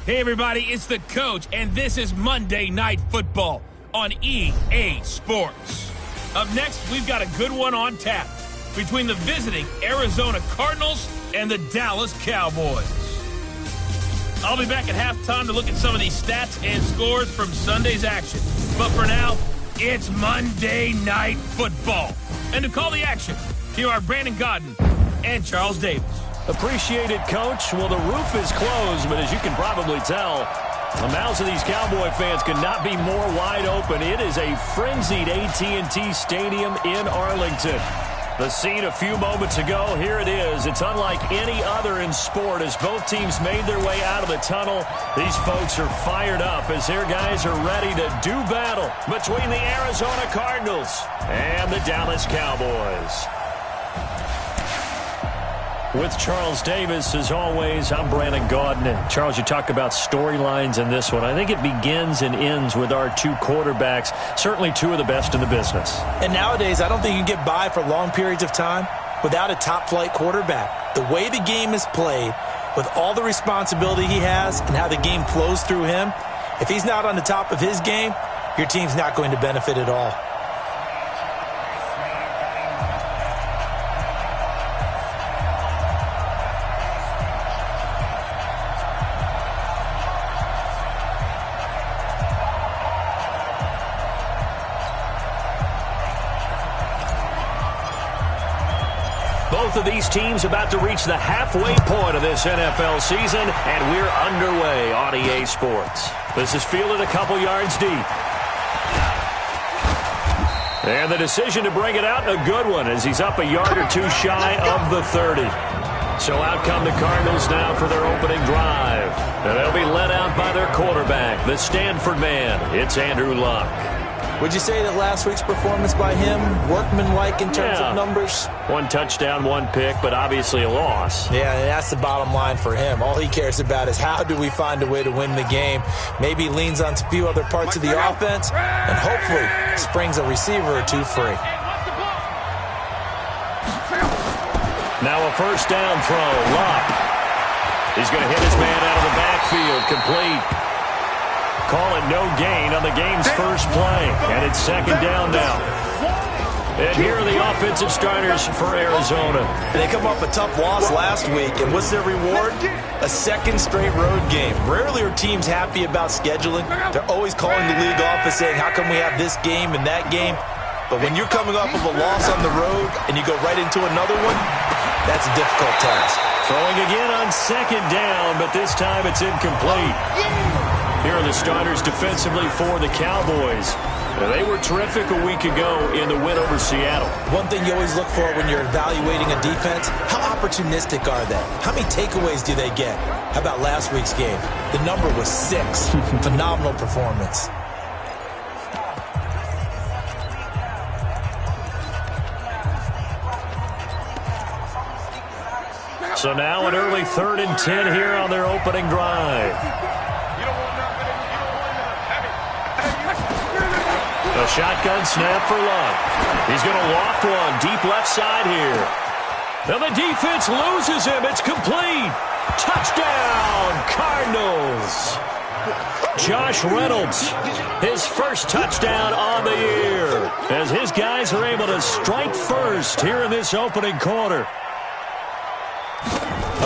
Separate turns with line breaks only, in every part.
Hey everybody, it's the coach, and this is Monday Night Football on EA Sports. Up next, we've got a good one on tap between the visiting Arizona Cardinals and the Dallas Cowboys. I'll be back at halftime to look at some of these stats and scores from Sunday's action. But for now, it's Monday Night Football. And to call the action, here are Brandon Godden and Charles Davis.
Appreciated, Coach. Well, the roof is closed, but as you can probably tell, the mouths of these Cowboy fans could not be more wide open. It is a frenzied AT&T Stadium in Arlington. The scene a few moments ago, here it is. It's unlike any other in sport as both teams made their way out of the tunnel. These folks are fired up as their guys are ready to do battle between the Arizona Cardinals and the Dallas Cowboys. With Charles Davis, as always, I'm Brandon Gaudin. Charles, you talk about storylines in this one. I think it begins and ends with our two quarterbacks, certainly two of the best in the business.
And nowadays, I don't think you can get by for long periods of time without a top-flight quarterback. The way the game is played, with all the responsibility he has and how the game flows through him, if he's not on the top of his game, your team's not going to benefit at all.
Both of these teams about to reach the halfway point of this NFL season, and we're underway on EA Sports. This is fielded a couple yards deep. And the decision to bring it out, a good one, as he's up a yard or two shy of the 30. So out come the Cardinals now for their opening drive. And they'll be led out by their quarterback, the Stanford man. It's Andrew Luck.
Would you say that last week's performance by him, workmanlike in terms of numbers?
One touchdown, one pick, but obviously a loss.
Yeah, and that's the bottom line for him. All he cares about is how do we find a way to win the game. Maybe leans on a few other parts of the offense, and hopefully springs a receiver or two free.
Now a first down throw. Luck. He's going to hit his man out of the backfield. Complete. Call it no gain on the game's first play. And it's second down now. And here are the offensive starters for Arizona.
They come off a tough loss last week, and what's their reward? A second straight road game. Rarely are teams happy about scheduling. They're always calling the league office saying, how come we have this game and that game? But when you're coming off of a loss on the road and you go right into another one, that's a difficult task.
Throwing again on second down, but this time it's incomplete. Here are the starters defensively for the Cowboys. They were terrific a week ago in the win over Seattle.
One thing you always look for when you're evaluating a defense, how opportunistic are they? How many takeaways do they get? How about last week's game? The number was 6. Phenomenal performance.
So now an early 3rd and 10 here on their opening drive. A shotgun snap for Luck. He's going to loft one deep left side here. Now the defense loses him. It's complete. Touchdown, Cardinals. Josh Reynolds, his first touchdown on the year, as his guys are able to strike first here in this opening quarter.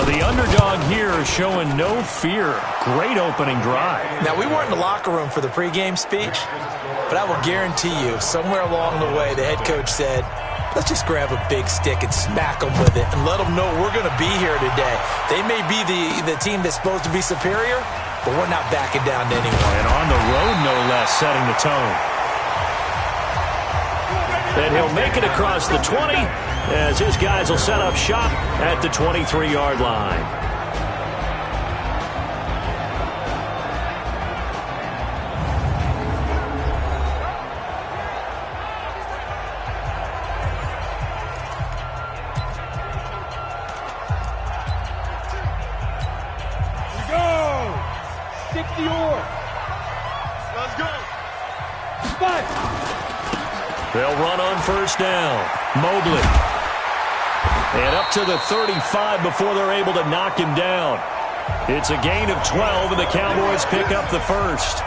The underdog here showing no fear. Great opening drive.
Now, we weren't in the locker room for the pregame speech, but I will guarantee you, somewhere along the way, the head coach said, let's just grab a big stick and smack them with it and let them know we're going to be here today. They may be the team that's supposed to be superior, but we're not backing down to anyone.
And on the road, no less, setting the tone. And he'll make it across the 20 as his guys will set up shop at the 23-yard line. They'll run on first down. Mobley. And up to the 35 before they're able to knock him down. It's a gain of 12, and the Cowboys pick up the first.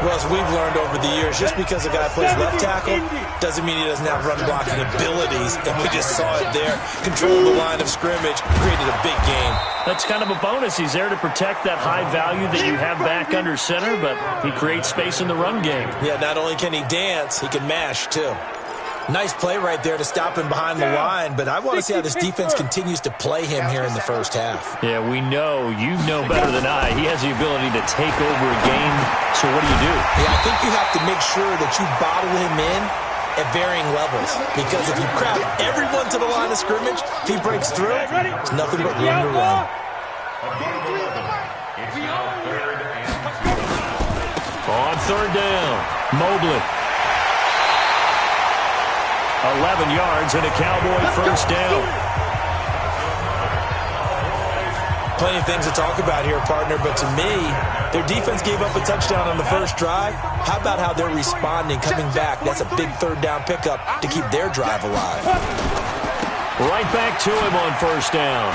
Well, as we've learned over the years, just because a guy plays left tackle doesn't mean he doesn't have run blocking abilities, and we just saw it there. Controlled the line of scrimmage, created a big gain.
That's kind of a bonus. He's there to protect that high value that you have back under center, but he creates space in the run game.
Yeah, not only can he dance, he can mash, too. Nice play right there to stop him behind the line, but I want to see how this defense continues to play him here in the first half.
Yeah, we know. You know better than I. He has the ability to take over a game, so what do you do?
Yeah, I think you have to make sure that you bottle him in at varying levels, because if you crowd everyone to the line of scrimmage, if he breaks through, it's nothing but room to run.
On third down, Mobley. 11 yards and a Cowboy first down.
Plenty of things to talk about here, partner, but to me, their defense gave up a touchdown on the first drive. How about how they're responding, coming back? That's a big third down pickup to keep their drive alive.
Right back to him on first down.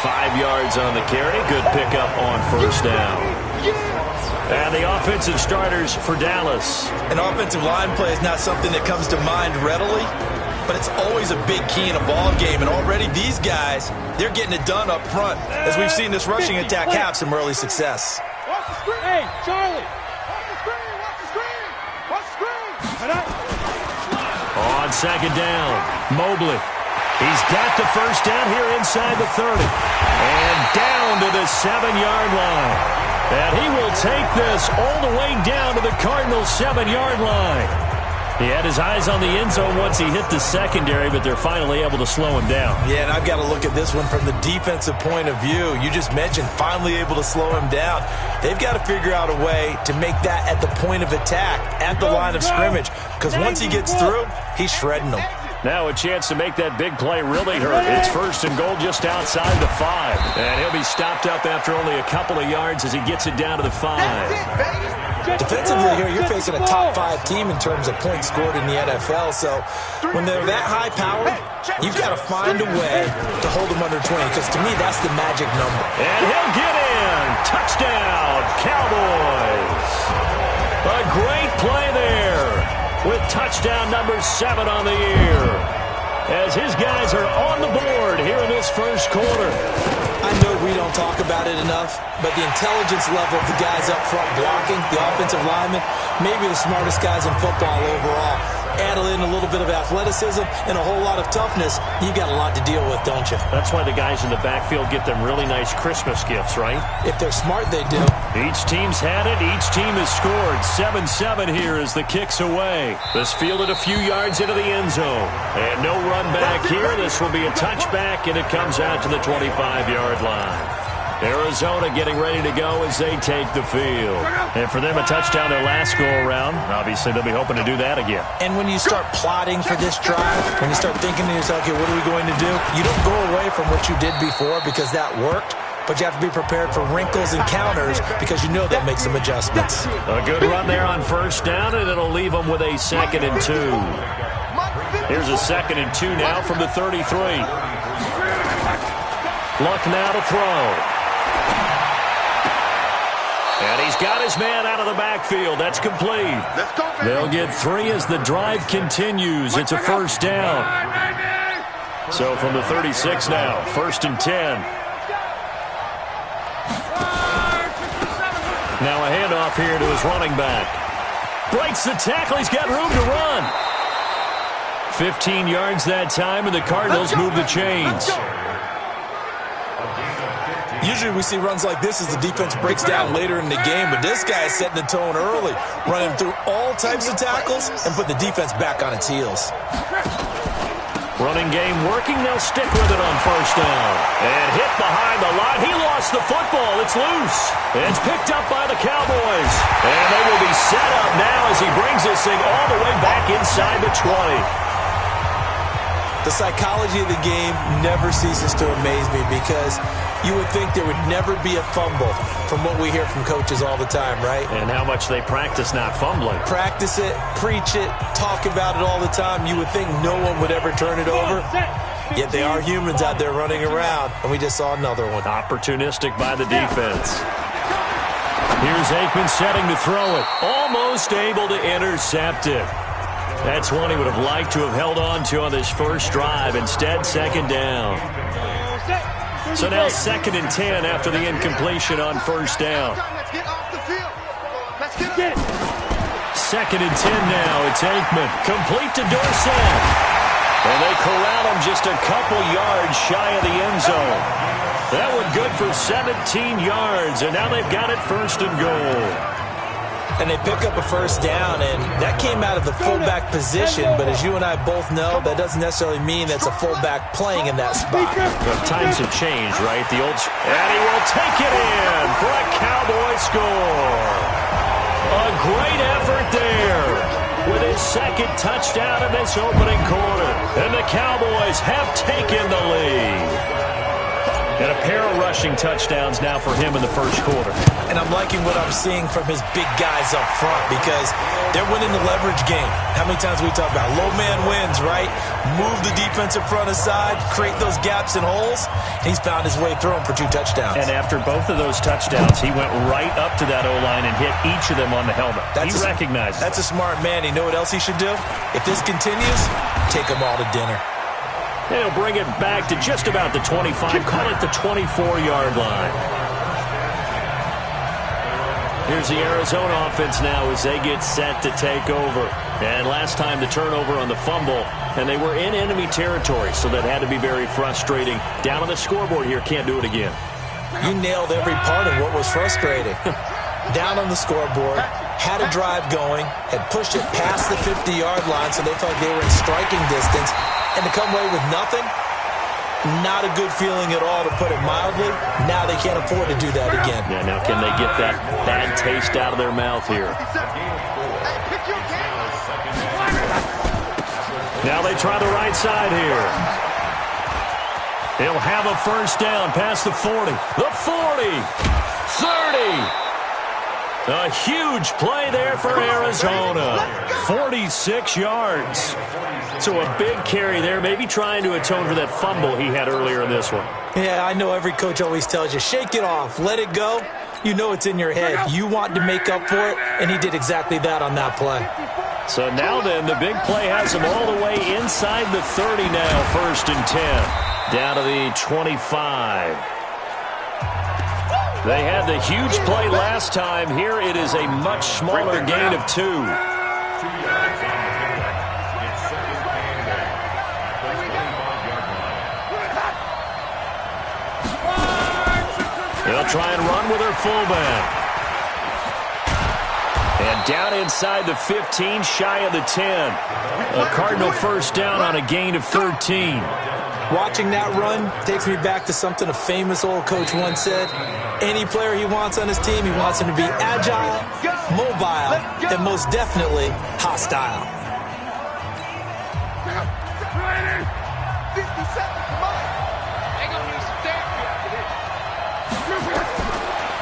5 yards on the carry. Good pickup on first down. And the offensive starters for Dallas.
An offensive line play is not something that comes to mind readily, but it's always a big key in a ball game. And already these guys, they're getting it done up front, as we've seen this rushing attack have some early success.
Hey, Charlie! Watch the screen! Watch the screen! Watch the screen!
On second down, Mobley. He's got the first down here inside the 30. And down to the 7-yard line. And he will take this all the way down to the Cardinals' 7-yard line. He had his eyes on the end zone once he hit the secondary, but they're finally able to slow him down.
Yeah, and I've got to look at this one from the defensive point of view. You just mentioned finally able to slow him down. They've got to figure out a way to make that at the point of attack, at the line of scrimmage, because once he gets through, he's shredding them.
Now a chance to make that big play really hurt. It's first and goal just outside the 5. And he'll be stopped up after only a couple of yards as he gets it down to the 5.
Defensively here, you're facing a top 5 team in terms of points scored in the NFL. So when they're that high-powered, you've got to find a way to hold them under 20, because to me, that's the magic number.
And he'll get in. Touchdown, Cowboys. A great play there, with touchdown number 7 on the year, as his guys are on the board here in this first quarter.
I know we don't talk about it enough, but the intelligence level of the guys up front blocking, the offensive linemen, maybe the smartest guys in football overall. Add in a little bit of athleticism and a whole lot of toughness, you got a lot to deal with, don't you?
That's why the guys in the backfield get them really nice Christmas gifts, right?
If they're smart, they do.
Each team's had it. Each team has scored. 7-7 here as the kick's away. This fielded a few yards into the end zone. And no run back here. This will be a touchback, and it comes out to the 25-yard line. Arizona getting ready to go as they take the field. And for them, a touchdown their last go-around. Obviously, they'll be hoping to do that again.
And when you start plotting for this drive, when you start thinking to yourself, okay, what are we going to do? You don't go away from what you did before because that worked, but you have to be prepared for wrinkles and counters because you know they'll make some adjustments.
A good run there on first down, and it'll leave them with a 2nd and 2. Here's a 2nd and 2 now from the 33. Luck now to throw. And he's got his man out of the backfield. That's complete. They'll get 3 as the drive continues. It's a first down. So from the 36 now, 1st and 10. Now a handoff here to his running back. Breaks the tackle. He's got room to run. 15 yards that time, and the Cardinals move the chains.
Usually we see runs like this as the defense breaks down later in the game, but this guy is setting the tone early, running through all types of tackles and put the defense back on its heels.
Running game working. They'll stick with it on first down. And hit behind the line. He lost the football. It's loose. It's picked up by the Cowboys. And they will be set up now as he brings this thing all the way back inside the 20.
The psychology of the game never ceases to amaze me because you would think there would never be a fumble from what we hear from coaches all the time, right?
And how much they practice not fumbling.
Practice it, preach it, talk about it all the time. You would think no one would ever turn it over. Yet they are humans out there running around, and we just saw another one.
Opportunistic by the defense. Here's Aikman setting to throw it. Almost able to intercept it. That's one he would have liked to have held on to on this first drive. Instead, second down. So now 2nd and 10 after the incompletion on first down. 2nd and 10 now. It's Aikman. Complete to Dorsett. And they corral him just a couple yards shy of the end zone. That one good for 17 yards, and now they've got it 1st and goal.
And they pick up a first down, and that came out of the fullback position. But as you and I both know, that doesn't necessarily mean that's a fullback playing in that spot.
Well, times have changed, right? And he will take it in for a Cowboy score. A great effort there with his 2nd touchdown in this opening quarter. And the Cowboys have taken the lead. And a pair of rushing touchdowns now for him in the first quarter.
And I'm liking what I'm seeing from his big guys up front because they're winning the leverage game. How many times we talk about low man wins, right? Move the defensive front aside, create those gaps and holes. He's found his way through them for 2 touchdowns.
And after both of those touchdowns, he went right up to that O-line and hit each of them on the helmet. He recognized it.
That's a smart man. You know what else he should do? If this continues, take them all to dinner.
They'll bring it back to just about the 25, call it the 24-yard line. Here's the Arizona offense now as they get set to take over. And last time the turnover on the fumble, and they were in enemy territory, so that had to be very frustrating. Down on the scoreboard here, can't do it again.
You nailed every part of what was frustrating. Down on the scoreboard, had a drive going, had pushed it past the 50-yard line, so they felt like they were in striking distance. And to come away with nothing, not a good feeling at all, to put it mildly. Now they can't afford to do that again.
Yeah, now can they get that bad taste out of their mouth here? Now they try the right side here. He'll have a first down past the 40. The 40. 30. A huge play there for Arizona. 46 yards. So a big carry there, maybe trying to atone for that fumble he had earlier in this one.
Yeah, I know every coach always tells you, shake it off, let it go. You know it's in your head. You want to make up for it, and he did exactly that on that play.
So now then, the big play has him all the way inside the 30 now, 1st and 10. Down to the 25. They had the huge play last time. Here it is a much smaller gain of 2. They'll try and run with their fullback. And down inside the 15, shy of the 10. A Cardinal first down on a gain of 13.
Watching that run takes me back to something a famous old coach once said. Any player he wants on his team, he wants him to be agile, mobile, and most definitely hostile.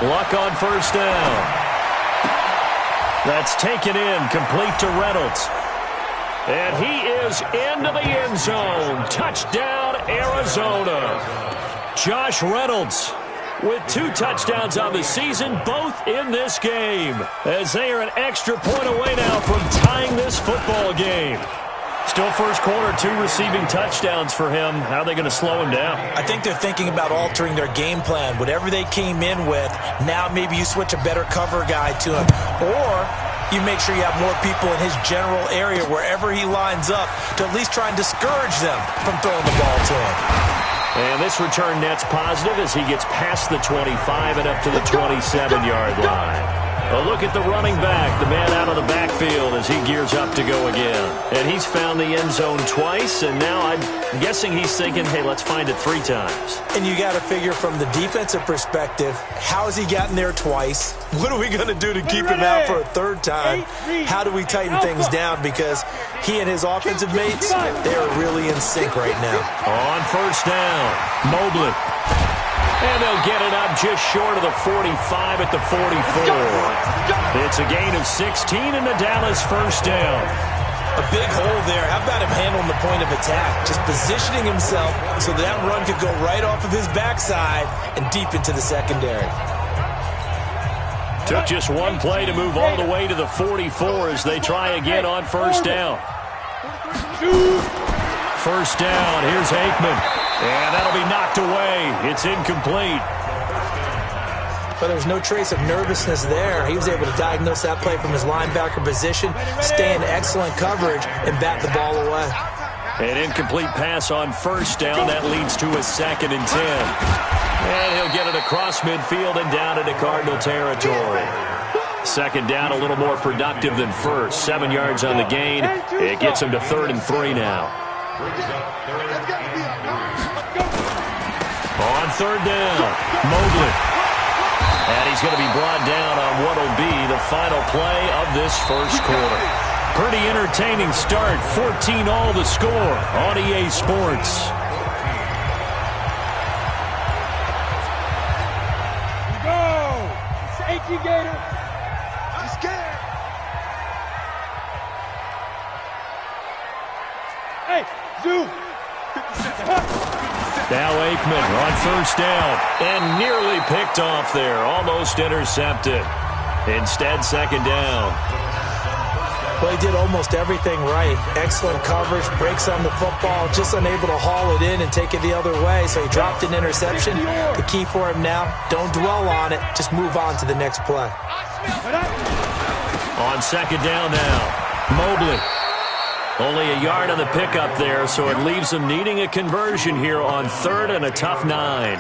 Luck on first down. That's taken in, complete to Reynolds. And he is into the end zone. Touchdown, Arizona. Josh Reynolds with 2 touchdowns on the season, both in this game, as they are an extra point away now from tying this football game. Still first quarter, 2 receiving touchdowns for him. How are they going to slow him down?
I think they're thinking about altering their game plan. Whatever they came in with, now maybe you switch a better cover guy to him. Or you make sure you have more people in his general area wherever he lines up to at least try and discourage them from throwing the ball to him.
And this return net's positive as he gets past the 25 and up to the 27-yard line. A look at the running back, the man out of the backfield as he gears up to go again. And he's found the end zone twice, and now I'm guessing he's thinking, hey, let's find it 3 times.
And you got to figure from the defensive perspective, how has he gotten there twice? What are we going to do to keep him out for a 3rd time? How do we tighten things down? Because he and his offensive mates, they are really in sync right now.
On first down, Mobley. And they'll get it up just short of the 45 at the 44. It's a gain of 16 and the Dallas first down.
A big hole there. How about him handling the point of attack? Just positioning himself so that run could go right off of his backside and deep into the secondary.
Took just one play to move all the way to the 44 as they try again on first down. First down, here's Aikman. And that'll be knocked away. It's incomplete.
But there's no trace of nervousness there. He was able to diagnose that play from his linebacker position, stay in excellent coverage, and bat the ball away.
An incomplete pass on first down. That leads to a 2nd and 10. And he'll get it across midfield and down into Cardinal territory. Second down, a little more productive than first. 7 yards on the gain. It gets him to 3rd and 3 now. On third down, Mobley. And he's going to be brought down on what will be the final play of this first quarter. Pretty entertaining start. 14-all the score on EA Sports.
Go! Thank you, Gator. I'm scared. Hey, Zoo.
Now Aikman on first down and nearly picked off there. Almost intercepted. Instead, second down.
Well, he did almost everything right. Excellent coverage, breaks on the football, just unable to haul it in and take it the other way, so he dropped an interception. The key for him now, don't dwell on it, just move on to the next play.
On second down now, Mobley. Only a yard on the pickup there, so it leaves him needing a conversion here on 3rd and a tough 9.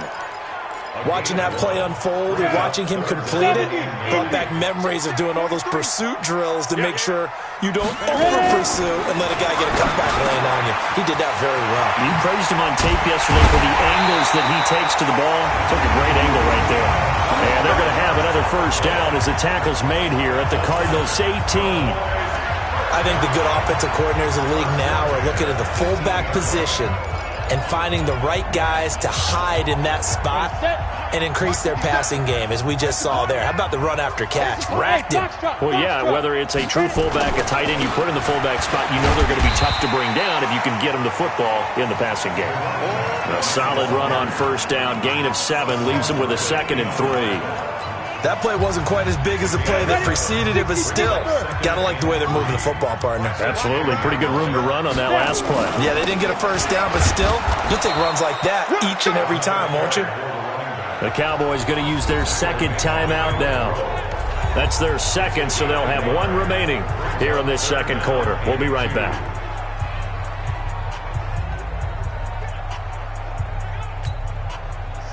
Watching that play unfold and watching him complete it brought back memories of doing all those pursuit drills to make sure you don't over-pursue and let a guy get a cutback lane on you. He did that very well.
You praised him on tape yesterday for the angles that he takes to the ball. Took a great angle right there. And they're going to have another first down as the tackle's made here at the Cardinals' 18.
I think the good offensive coordinators in the league now are looking at the fullback position and finding the right guys to hide in that spot and increase their passing game, as we just saw there. How about the run after catch? Racked him.
Well, yeah, whether it's a true fullback, a tight end you put in the fullback spot, you know they're going to be tough to bring down if you can get them the football in the passing game. A solid run on first down, gain of 7, leaves them with a 2nd and 3.
That play wasn't quite as big as the play that preceded it, but still, gotta like the way they're moving the football, partner.
Absolutely. Pretty good room to run on that last play.
Yeah, they didn't get a first down, but still, you'll take runs like that each and every time, won't you?
The Cowboys going to use their 2nd timeout now. That's their 2nd, so they'll have 1 remaining here in this 2nd quarter. We'll be right back.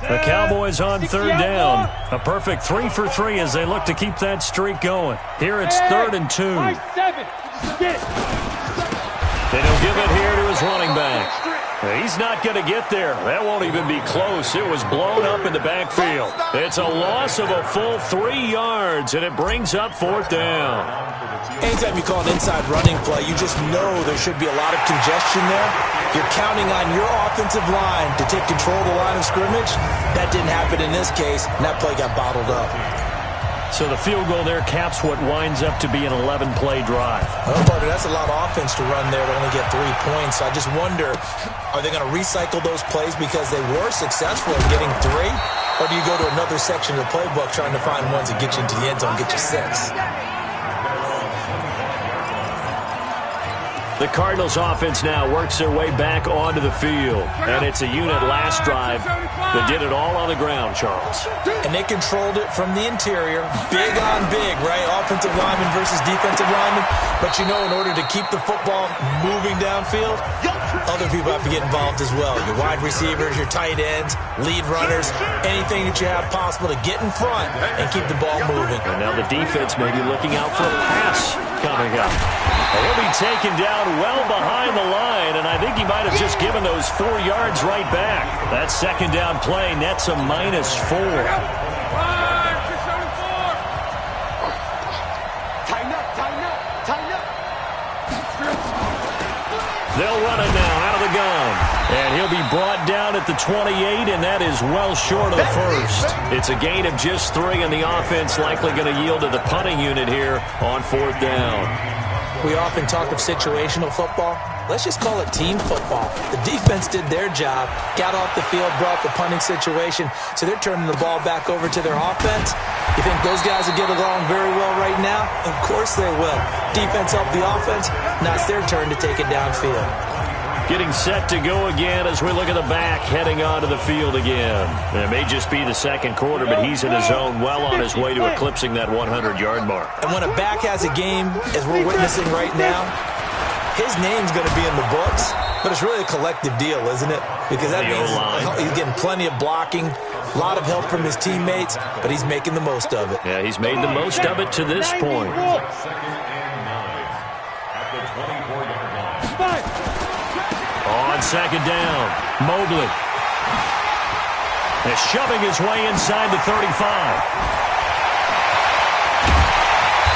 The Cowboys on 3rd down. A perfect 3 for 3 as they look to keep that streak going. Here it's 3rd and 2.
They
don't give it here to his running back. He's not going to get there. That won't even be close. It was blown up in the backfield. It's a loss of a full 3 yards, and it brings up 4th down.
Anytime you call an inside running play, you just know there should be a lot of congestion there. You're counting on your offensive line to take control of the line of scrimmage. That didn't happen in this case, and that play got bottled up.
So the field goal there caps what winds up to be an 11-play drive.
Well, partner, that's a lot of offense to run there to only get 3 points. So I just wonder, are they going to recycle those plays because they were successful in getting 3? Or do you go to another section of the playbook trying to find ones that get you into the end zone and get you 6?
The Cardinals offense now works their way back onto the field. And it's a unit last drive that did it all on the ground, Charles.
And they controlled it from the interior. Big on big, right? Offensive lineman versus defensive lineman. But you know, in order to keep the football moving downfield, other people have to get involved as well. Your wide receivers, your tight ends, lead runners, anything that you have possible to get in front and keep the ball moving.
And now the defense may be looking out for a pass coming up. And he'll be taken down well behind the line, and I think he might have just given those 4 yards right back. That 2nd down play nets a -4. They'll run it now out of the gun. And he'll be brought down at the 28, and that is well short of the first. It's a gain of just 3, and the offense likely going to yield to the punting unit here on 4th down.
We often talk of situational football. Let's just call it team football. The defense did their job, got off the field, brought the punting situation, so they're turning the ball back over to their offense. You think those guys will get along very well right now? Of course they will. Defense helped the offense. Now it's their turn to take it downfield.
Getting set to go again as we look at the back, heading onto the field again. It may just be the second quarter, but he's in his zone, well on his way to eclipsing that 100-yard mark.
And when a back has a game, as we're witnessing right now, his name's going to be in the books, but it's really a collective deal, isn't it? Because that means he's getting plenty of blocking, a lot of help from his teammates, but he's making the most of it.
Yeah, he's made the most of it to this point. On second down, Mobley is shoving his way inside the 35.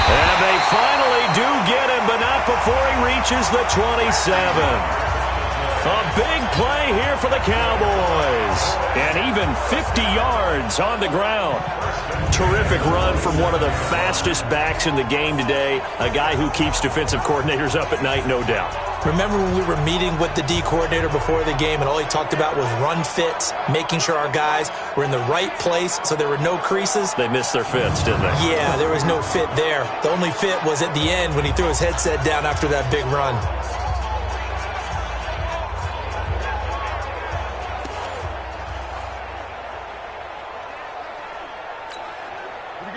And they finally do get him, but not before he reaches the 27. A big play here for the Cowboys. And even 50 yards on the ground. Terrific run from one of the fastest backs in the game today. A guy who keeps defensive coordinators up at night, no doubt.
Remember when we were meeting with the D coordinator before the game and all he talked about was run fits, making sure our guys were in the right place so there were no creases?
They missed their fits, didn't they?
Yeah, there was no fit there. The only fit was at the end when he threw his headset down after that big run.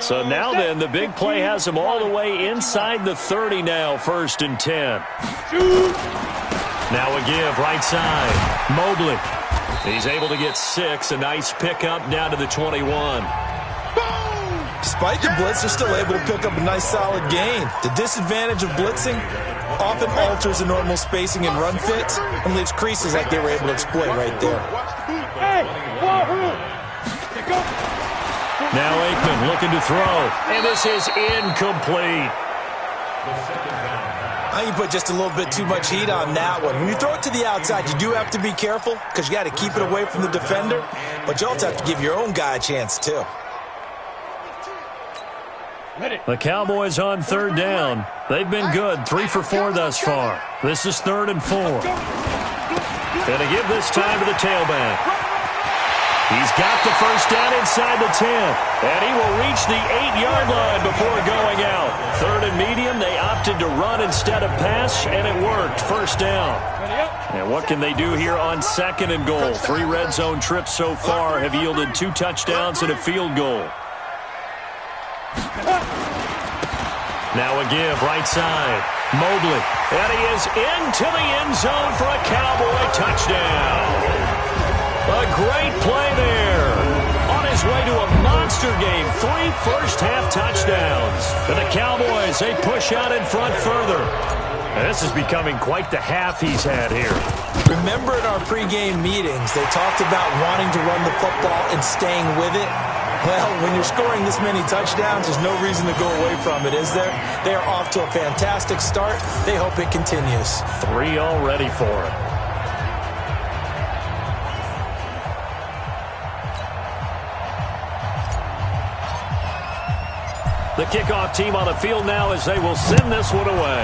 So now then, the big play has him all the way inside the 30 now, 1st and 10. Now a give, right side. Mobley. He's able to get 6. A nice pickup down to the 21.
Despite the blitz, they're still able to pick up a nice solid gain. The disadvantage of blitzing often alters the normal spacing and run fits and leaves creases like they were able to exploit right there.
Now Aikman looking to throw, and this is incomplete.
I think you put just a little bit too much heat on that one. When you throw it to the outside, you do have to be careful because you got to keep it away from the defender, but you also have to give your own guy a chance too.
The Cowboys on 3rd down. They've been good, 3 for 4 thus far. This is 3rd and 4. Going to give this time to the tailback. He's got the first down inside the 10, and he will reach the 8-yard line before going out. 3rd and medium, they opted to run instead of pass, and it worked. 1st down. And what can they do here on 2nd and goal? 3 red zone trips so far have yielded 2 touchdowns and a field goal. Now a give, right side. Mobley, and he is into the end zone for a Cowboy touchdown. A great play there. On his way to a monster game. 3 first-half touchdowns. And the Cowboys, they push out in front further. And this is becoming quite the half he's had here.
Remember in our pregame meetings, they talked about wanting to run the football and staying with it? Well, when you're scoring this many touchdowns, there's no reason to go away from it, is there? They are off to a fantastic start. They hope it continues.
3 already for him. The kickoff team on the field now as they will send this one away.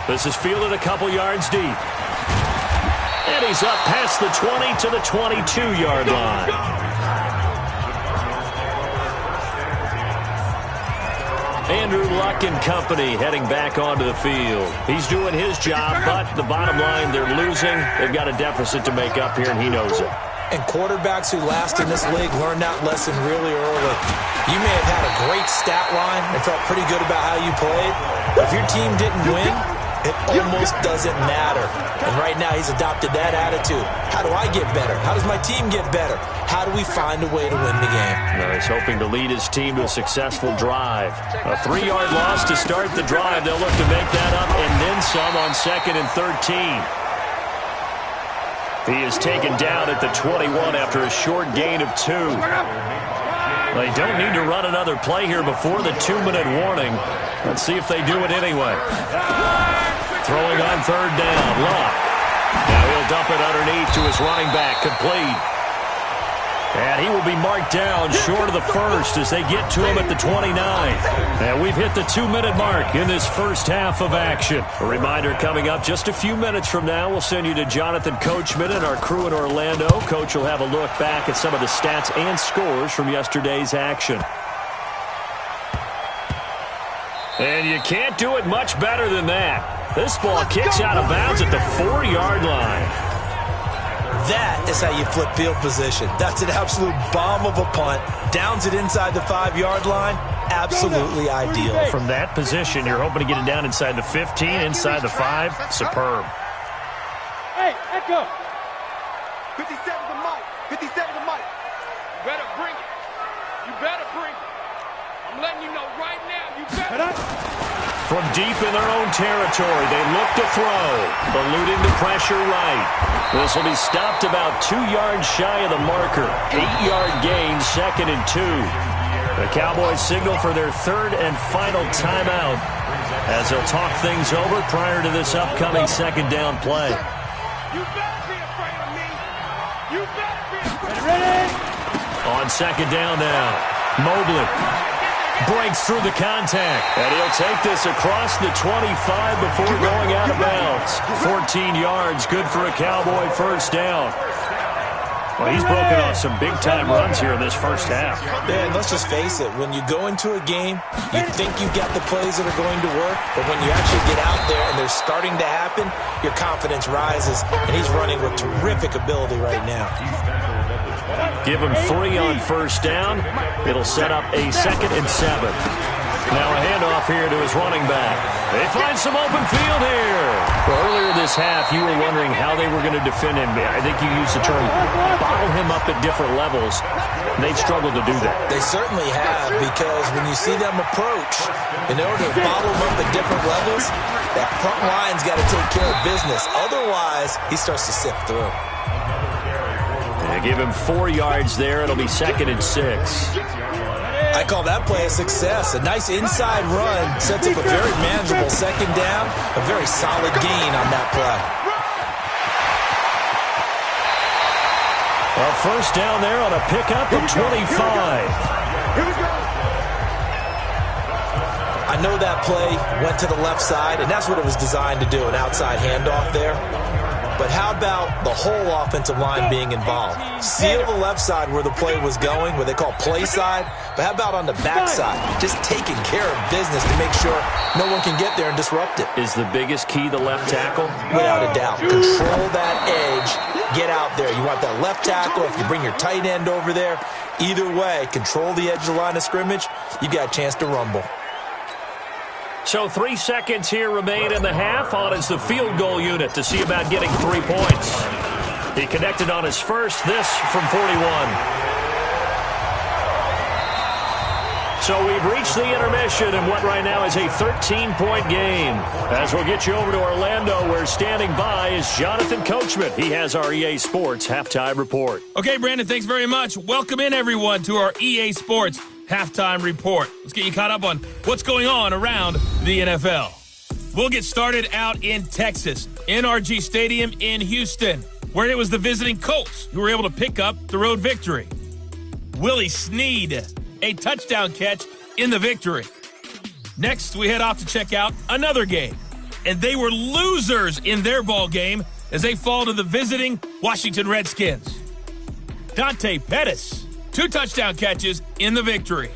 This is fielded a couple yards deep. And he's up past the 20 to the 22-yard line. Andrew Luck and company heading back onto the field. He's doing his job, but the bottom line, they're losing. They've got a deficit to make up here, and he knows it.
And quarterbacks who last in this league learn that lesson really early. You may have had a great stat line and felt pretty good about how you played, but if your team didn't win, it almost doesn't matter. And right now he's adopted that attitude. How do I get better? How does my team get better? How do we find a way to win the game?
Now he's hoping to lead his team to a successful drive. A 3-yard loss to start the drive. They'll look to make that up and then some on 2nd and 13. He is taken down at the 21 after a short gain of 2. They don't need to run another play here before the 2-minute warning. Let's see if they do it anyway. Throwing on 3rd down, Luck. Now he'll dump it underneath to his running back, complete. And he will be marked down short of the first as they get to him at the 29. And we've hit the 2-minute mark in this first half of action. A reminder coming up just a few minutes from now, we'll send you to Jonathan Coachman and our crew in Orlando. Coach will have a look back at some of the stats and scores from yesterday's action. And you can't do it much better than that. This ball kicks out of bounds at the 4-yard line.
That is how you flip field position. That's an absolute bomb of a punt. Downs it inside the 5-yard line. Absolutely ideal.
From that position, you're hoping to get it down inside the 15, inside the 5. Superb.
Hey, Echo. 57 to Mike. 57 to Mike. You better bring it. You better bring it. I'm letting you know right now, you better.
From deep in their own territory, they look to throw, eluding the pressure right. This will be stopped about 2 yards shy of the marker. 8-yard gain, 2nd and 2. The Cowboys signal for their 3rd and final timeout as they'll talk things over prior to this upcoming 2nd down play.
You better be afraid of me. You better be afraid of me.
On 2nd down now, Mobley breaks through the contact, and he'll take this across the 25 before going out of bounds. 14 yards, good for a Cowboy first down. Well, he's broken off some big-time runs here in this first half.
Man, let's just face it. When you go into a game, you think you've got the plays that are going to work, but when you actually get out there and they're starting to happen, your confidence rises, and he's running with terrific ability right now.
Give him 3 on first down. It'll set up a 2nd and 7. Now a handoff here to his running back. They find some open field here. Well, earlier this half, you were wondering how they were going to defend him. I think you used the term bottle him up at different levels. They've struggled to do that.
They certainly have, because when you see them approach, in order to bottle them up at different levels, that front line's got to take care of business. Otherwise, he starts to sift through.
They give him 4 yards there. It'll be 2nd and 6.
I call that play a success. A nice inside run sets up a very manageable 2nd down. A very solid gain on that play.
A first down there on a pickup of 25.
I know that play went to the left side, and that's what it was designed to do, an outside handoff there. But how about the whole offensive line being involved? Seal the left side where the play was going, what they call play side. But how about on the back side? Just taking care of business to make sure no one can get there and disrupt it.
Is the biggest key the left tackle?
Without a doubt. Control that edge. Get out there. You want that left tackle. If you bring your tight end over there, either way, control the edge of the line of scrimmage. You got a chance to rumble.
So 3 seconds here remain in the half. On is the field goal unit to see about getting 3 points. He connected on his first, this from 41. So we've reached the intermission in what right now is a 13-point game. As we'll get you over to Orlando, where standing by is Jonathan Coachman. He has our EA Sports halftime report.
Okay, Brandon, thanks very much. Welcome in, everyone, to our EA Sports halftime report. Let's get you caught up on what's going on around the NFL. We'll get started out in Texas, NRG Stadium in Houston, where it was the visiting Colts who were able to pick up the road victory. Willie Snead, a touchdown catch in the victory. Next, we head off to check out another game, and they were losers in their ball game as they fall to the visiting Washington Redskins. Dante Pettis, 2 touchdown catches in the victory.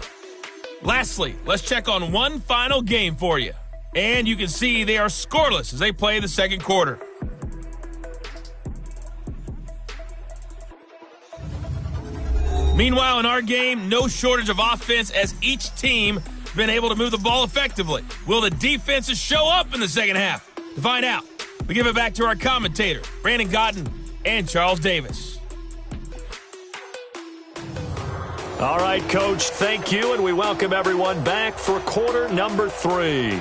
Lastly, let's check on one final game for you. And you can see they are scoreless as they play the second quarter. Meanwhile, in our game, no shortage of offense as each team has been able to move the ball effectively. Will the defenses show up in the second half? To find out, we give it back to our commentators, Brandon Gotten and Charles Davis.
All right, Coach, thank you, and we welcome everyone back for quarter number 3.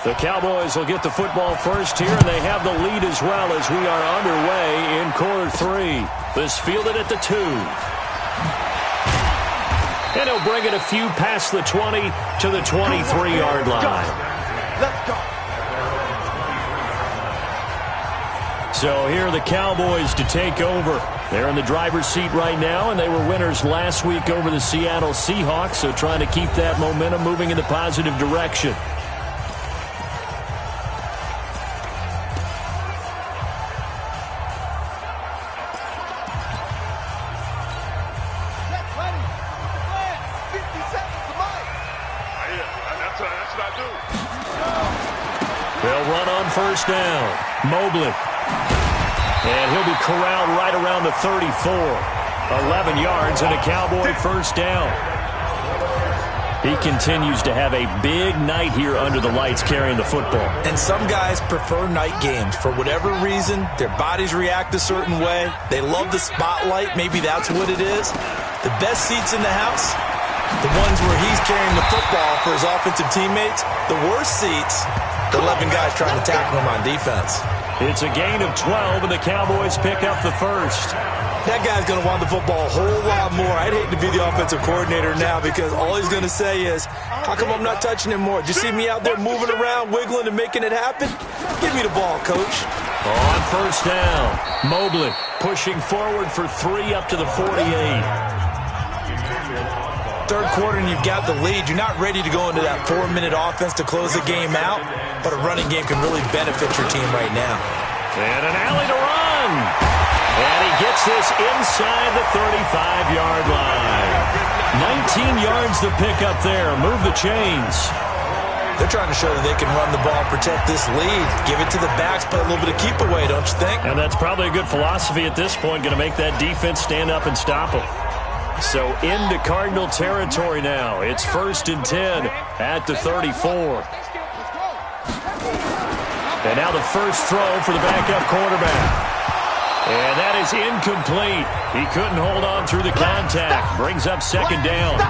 The Cowboys will get the football first here, and they have the lead as well as we are underway in quarter 3. This fielded at the 2. And he'll bring it a few past the 20 to the 23-yard line.
Let's go.
So here are the Cowboys to take over. They're in the driver's seat right now, and they were winners last week over the Seattle Seahawks, so trying to keep that momentum moving in the positive direction. They'll run on first down. Mobley. And he'll be corralled right around the 34. 11 yards and a Cowboy first down. He continues to have a big night here under the lights carrying the football.
And some guys prefer night games. For whatever reason, their bodies react a certain way. They love the spotlight. Maybe that's what it is. The best seats in the house, the ones where he's carrying the football for his offensive teammates. The worst seats, the 11 guys trying to tackle him on defense.
It's a gain of 12, and the Cowboys pick up the first.
That guy's going to want the football a whole lot more. I'd hate to be the offensive coordinator now because all he's going to say is, how come I'm not touching him more? Did you see me out there moving around, wiggling, and making it happen? Give me the ball, coach.
On first down, Mobley pushing forward for 3 up to the 48.
Third quarter and you've got the lead. You're not ready to go into that 4-minute offense to close the game out, but a running game can really benefit your team right now.
And an alley to run. And he gets this inside the 35-yard line. 19 yards to pick up there. Move the chains.
They're trying to show that they can run the ball, protect this lead, give it to the backs, play a little bit of keep away, don't you think?
And that's probably a good philosophy at this point, going to make that defense stand up and stop them. So into Cardinal territory now. It's 1st and 10 at the 34. And now the first throw for the backup quarterback. And that is incomplete. He couldn't hold on through the contact. Brings up second down.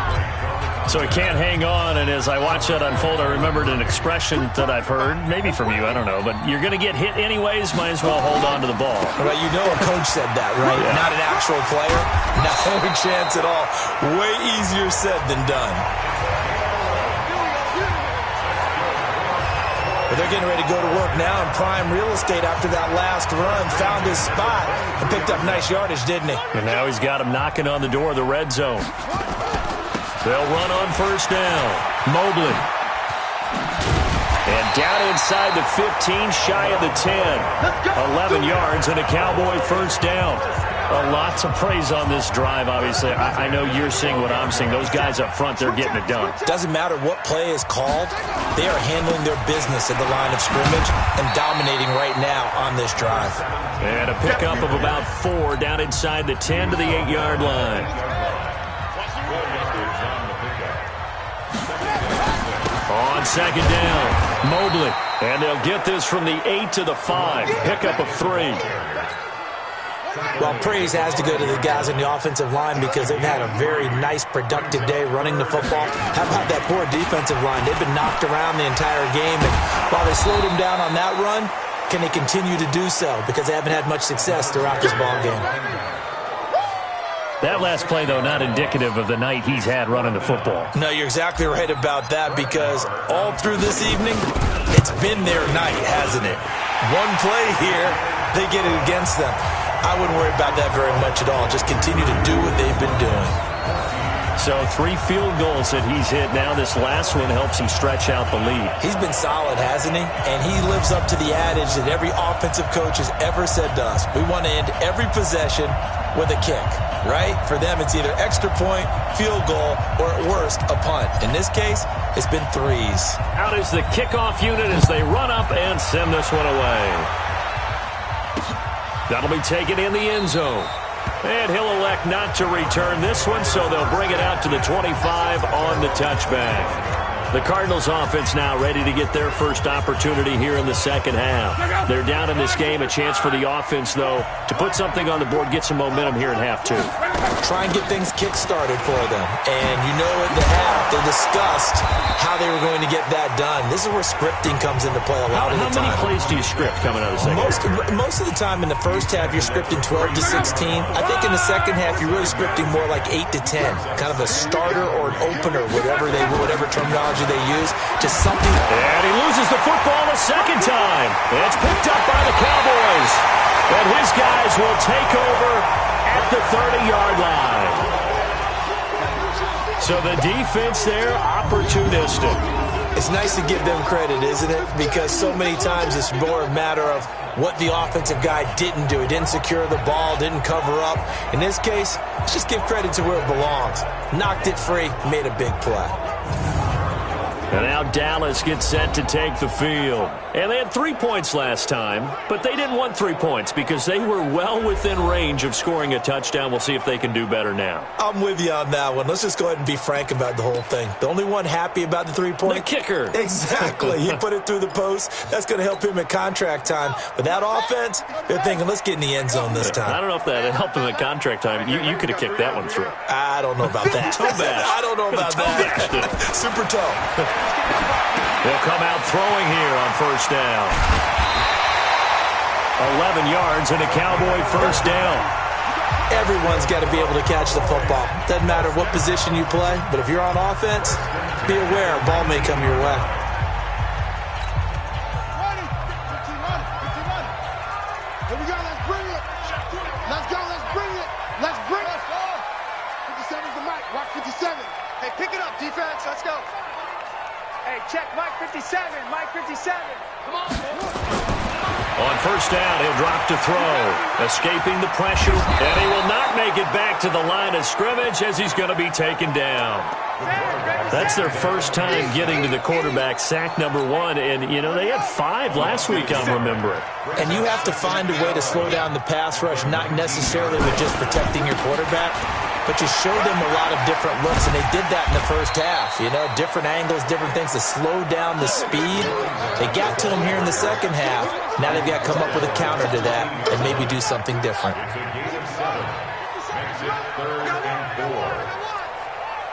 So he can't hang on, and as I watch that unfold, I remembered an expression that I've heard, maybe from you, I don't know, but you're going to get hit anyways, might as well hold on to the ball.
Right, you know a coach said that, right? Yeah. Not an actual player. No chance at all. Way easier said than done. But they're getting ready to go to work now in prime real estate after that last run. Found his spot and picked up nice yardage, didn't he?
And now he's got him knocking on the door of the red zone. They'll run on first down. Mobley. And down inside the 15, shy of the 10. 11 yards and a Cowboy first down. Lots of praise on this drive, obviously. I know you're seeing what I'm seeing. Those guys up front, they're getting it done.
Doesn't matter what play is called. They are handling their business at the line of scrimmage and dominating right now on this drive.
And a pickup of about 4 down inside the 10 to the 8-yard line. On second down, Mobley. And they'll get this from the 8 to the 5. Pickup of 3.
Well, praise has to go to the guys on the offensive line because they've had a very nice, productive day running the football. How about that poor defensive line? They've been knocked around the entire game, and while they slowed them down on that run, can they continue to do so? Because they haven't had much success throughout this ball game.
That last play, though, not indicative of the night he's had running the football.
No, you're exactly right about that because all through this evening, it's been their night, hasn't it? One play here, they get it against them. I wouldn't worry about that very much at all. Just continue to do what they've been doing.
So 3 field goals that he's hit now. This last one helps him stretch out the lead.
He's been solid, hasn't he? And he lives up to the adage that every offensive coach has ever said to us. We want to end every possession with a kick, right? For them, it's either extra point, field goal, or at worst, a punt. In this case, it's been 3s.
Out is the kickoff unit as they run up and send this one away. That'll be taken in the end zone. And he'll elect not to return this one, so they'll bring it out to the 25 on the touchback. The Cardinals offense now ready to get their first opportunity here in the second half. They're down in this game. A chance for the offense, though, to put something on the board, get some momentum here in half 2.
try and get things kick-started for them. And you know in the half, they discussed how they were going to get that done. This is where scripting comes into play a lot of the time.
How many plays do you script coming out of the second?
Most of the time in the first half, you're scripting 12 to 16. I think in the second half, you're really scripting more like 8 to 10. Kind of a starter or an opener, whatever terminology they use. Just something.
And he loses the football a second time. It's picked up by the Cowboys. And his guys will take over at the 30-yard line. So the defense there, opportunistic.
It's nice to give them credit, isn't it? Because so many times it's more a matter of what the offensive guy didn't do. He didn't secure the ball, didn't cover up. In this case, let's just give credit to where it belongs. Knocked it free, made a big play.
And now Dallas gets set to take the field. And they had 3 points last time, but they didn't want 3 points because they were well within range of scoring a touchdown. We'll see if they can do better now.
I'm with you on that one. Let's just go ahead and be frank about the whole thing. The only one happy about the 3-point?
The kicker.
Exactly. He put it through the post. That's going to help him at contract time. But that offense, they're thinking, let's get in the end zone this time.
I don't know if that helped him at contract time. You could have kicked that one through.
I don't know about that.
Toe bash.
I don't know about that. Super toe.
They'll come out throwing here on first down. 11 yards and a Cowboy first down.
Everyone's got to be able to catch the football. Doesn't matter what position you play, but if you're on offense, be aware a ball may come your way.
Here we go, let's bring it. Let's go, let's bring it. Let's bring it. 57's the mic, watch 57. Hey, pick it up, defense, let's go. Hey, check Mike 57, Mike 57. Come on.
On first down, he'll drop to throw. Escaping the pressure, and he will not make it back to the line of scrimmage as he's going to be taken down. That's their first time getting to the quarterback, sack number 1. And, you know, they had 5 last week, I'm remembering.
And you have to find a way to slow down the pass rush, not necessarily with just protecting your quarterback, but you show them a lot of different looks, and they did that in the first half. You know, different angles, different things to slow down the speed. They got to him here in the second half. Now they've got to come up with a counter to that and maybe do something different.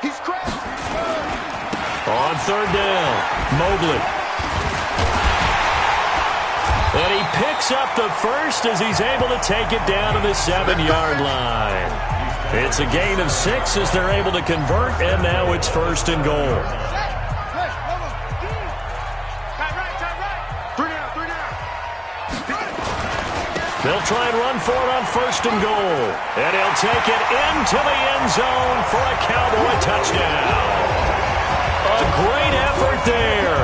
He's crazy.
On third down, Mobley. And he picks up the first as he's able to take it down to the 7-yard line. It's a gain of 6 as they're able to convert, and now it's first and goal. They'll try and run for it on first and goal. And he'll take it into the end zone for a Cowboy touchdown. A great effort there.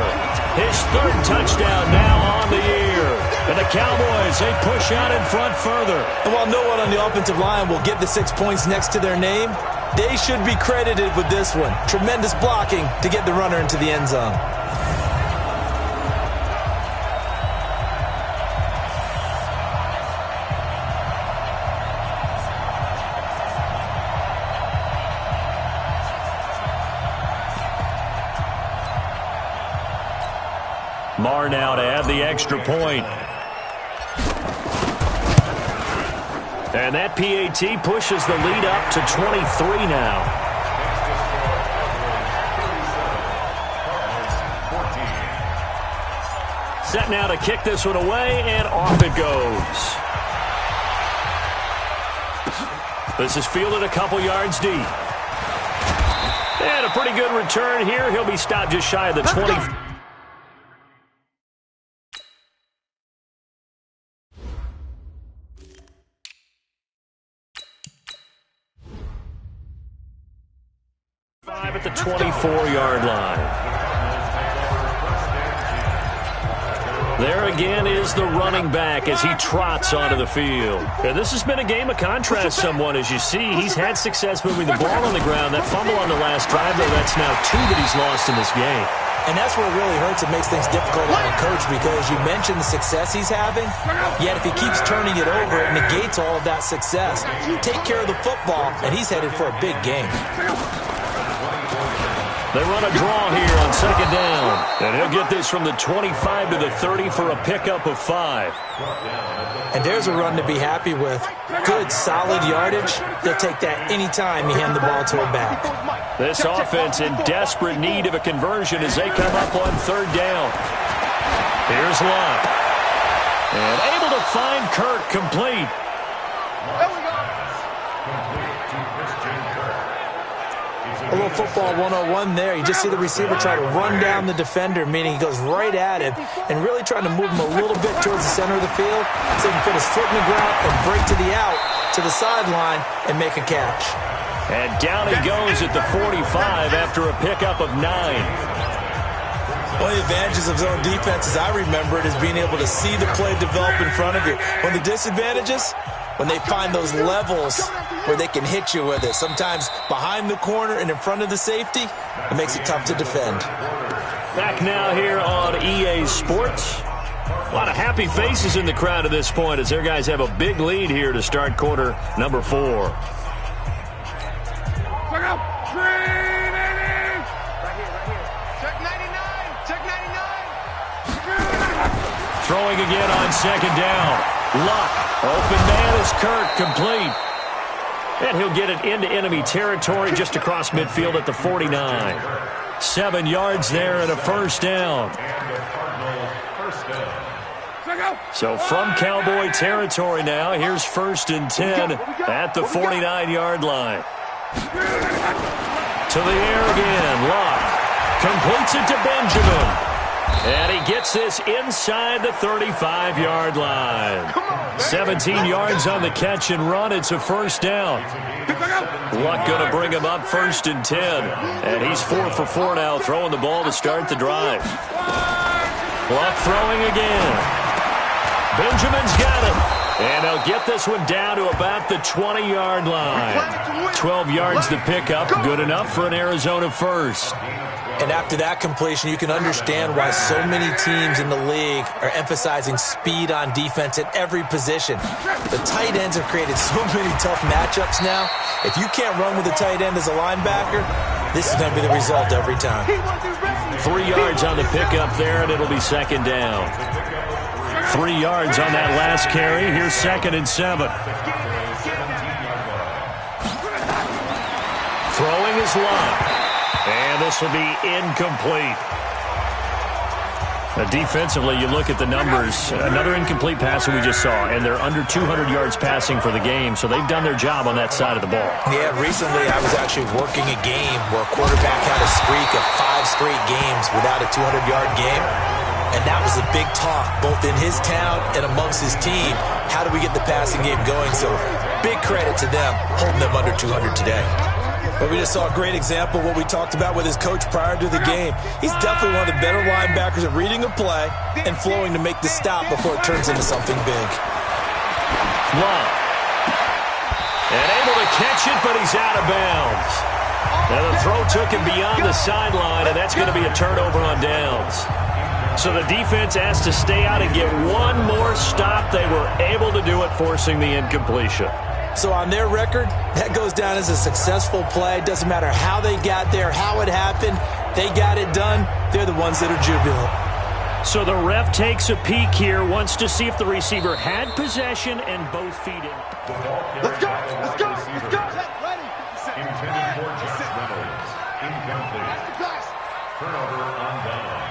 His 3rd touchdown now on the year. And the Cowboys, they push out in front further.
And while no one on the offensive line will get the 6 points next to their name, they should be credited with this one. Tremendous blocking to get the runner into the end zone.
Marr now to add the extra point. And that PAT pushes the lead up to 23 now. Set now to kick this one away, and off it goes. This is fielded a couple yards deep. And a pretty good return here. He'll be stopped just shy of the 20. At the 24-yard line. There again is the running back as he trots onto the field. And this has been a game of contrast somewhat. As you see, he's had success moving the ball on the ground. That fumble on the last drive, though, that's now 2 that he's lost in this game.
And that's where it really hurts. It makes things difficult on a coach because you mentioned the success he's having, yet if he keeps turning it over, it negates all of that success. Take care of the football, and he's headed for a big game.
They run a draw here on second down. And he'll get this from the 25 to the 30 for a pickup of 5.
And there's a run to be happy with. Good, solid yardage. He'll take that anytime you hand the ball to a back.
This offense in desperate need of a conversion as they come up on third down. Here's Love. And able to find Kirk complete.
A little football 101 there. You just see the receiver try to run down the defender, meaning he goes right at him and really trying to move him a little bit towards the center of the field so he can put his foot in the ground and break to the out, to the sideline, and make a catch.
And down he goes at the 45 after a pickup of 9.
One of the advantages of zone defense, as I remember it, is being able to see the play develop in front of you. One of the disadvantages, when they find those levels where they can hit you with it, sometimes behind the corner and in front of the safety, it makes it tough to defend.
Back now here on EA Sports. A lot of happy faces in the crowd at this point as their guys have a big lead here to start quarter number 4. Throwing again on second down. Luck. Open man is Kirk, complete. And he'll get it into enemy territory just across midfield at the 49. 7 yards there and a first down. So from Cowboy territory now, here's 1st and 10 at the 49-yard line. To the air again. Luck completes it to Benjamin. And he gets this inside the 35-yard line. 17 yards on the catch and run. It's a first down. Luck going to bring him up 1st and 10. And he's 4 for 4 now, throwing the ball to start the drive. Luck throwing again. Benjamin's got it. And they'll get this one down to about the 20-yard line. 12 yards to pick up. Good enough for an Arizona first.
And after that completion, you can understand why so many teams in the league are emphasizing speed on defense at every position. The tight ends have created so many tough matchups now. If you can't run with a tight end as a linebacker, this is going to be the result every time.
3 yards on the pickup there, and it'll be second down. 3 yards on that last carry. Here's 2nd and 7. Throwing is Luck. And this will be incomplete. Defensively, you look at the numbers. Another incomplete pass that we just saw, and they're under 200 yards passing for the game, so they've done their job on that side of the ball.
Yeah, recently I was actually working a game where a quarterback had a streak of 5 straight games without a 200-yard game, and that was a big talk, both in his town and amongst his team. How do we get the passing game going? So big credit to them, holding them under 200 today. But we just saw a great example of what we talked about with his coach prior to the game. He's definitely one of the better linebackers at reading a play and flowing to make the stop before it turns into something big.
Long. And able to catch it, but he's out of bounds. Now the throw took him beyond the sideline, and that's going to be a turnover on downs. So the defense has to stay out and get one more stop. They were able to do it, forcing the incompletion.
So on their record, that goes down as a successful play. Doesn't matter how they got there, how it happened. They got it done. They're the ones that are jubilant.
So the ref takes a peek here, wants to see if the receiver had possession and both feet in.
Let's go! Let's go! Let's go! Ready!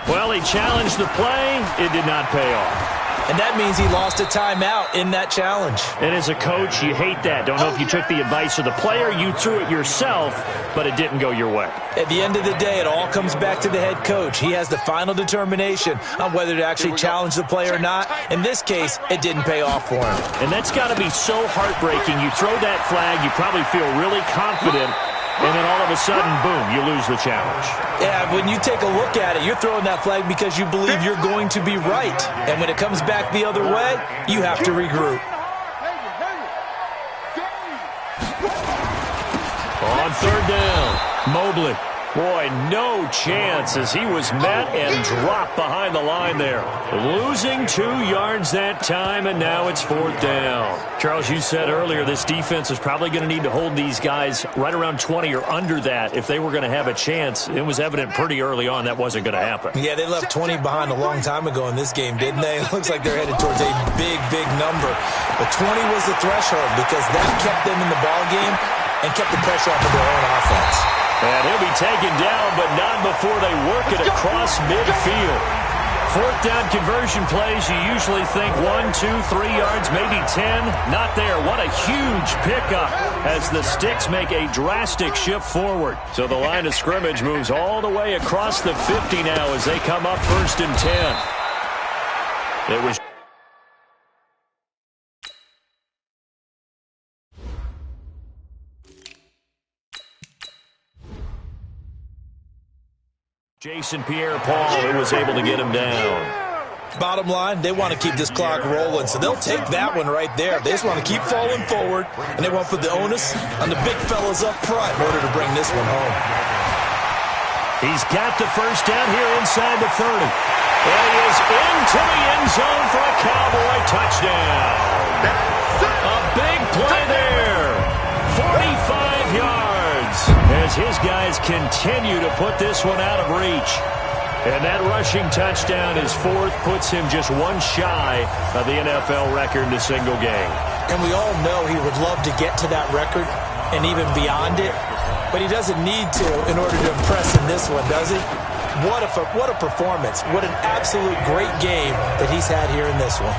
Well, he challenged the play. It did not pay off.
And that means he lost a timeout in that challenge.
And as a coach, you hate that. Don't know if you took the advice of the player, you threw it yourself, but it didn't go your way.
At the end of the day, it all comes back to the head coach. He has the final determination on whether to actually challenge the play or not. In this case, it didn't pay off for him.
And that's got to be so heartbreaking. You throw that flag, you probably feel really confident, and then all of a sudden, boom, you lose the challenge.
Yeah, when you take a look at it, you're throwing that flag because you believe you're going to be right. And when it comes back the other way, you have to regroup.
On third down, Mobley Boy, no chance as he was met and dropped behind the line there. Losing 2 yards that time, and now it's 4th down. Charles, you said earlier this defense is probably going to need to hold these guys right around 20 or under that if they were going to have a chance. It was evident pretty early on that wasn't going to happen.
Yeah, they left 20 behind a long time ago in this game, didn't they? It looks like they're headed towards a big, big number. But 20 was the threshold because that kept them in the ball game and kept the pressure off of their own offense.
And he'll be taken down, but not before they work it across midfield. 4th down conversion plays, you usually think 1, 2, 3 yards, maybe 10. Not there. What a huge pickup as the Sticks make a drastic shift forward. So the line of scrimmage moves all the way across the 50 now as they come up 1st and 10. It was Jason Pierre-Paul who was able to get him down.
Bottom line, they want to keep this clock rolling, so they'll take that one right there. They just want to keep falling forward, and they want to put the onus on the big fellas up front in order to bring this one home.
He's got the 1st down here inside the 30. And he is into the end zone for a Cowboy touchdown. A big play there. 45 yards. As his guys continue to put this one out of reach. And that rushing touchdown, his 4th, puts him just 1 shy of the NFL record in a single game.
And we all know he would love to get to that record and even beyond it, but he doesn't need to in order to impress in this one, does he? What a performance. What an absolute great game that he's had here in this one.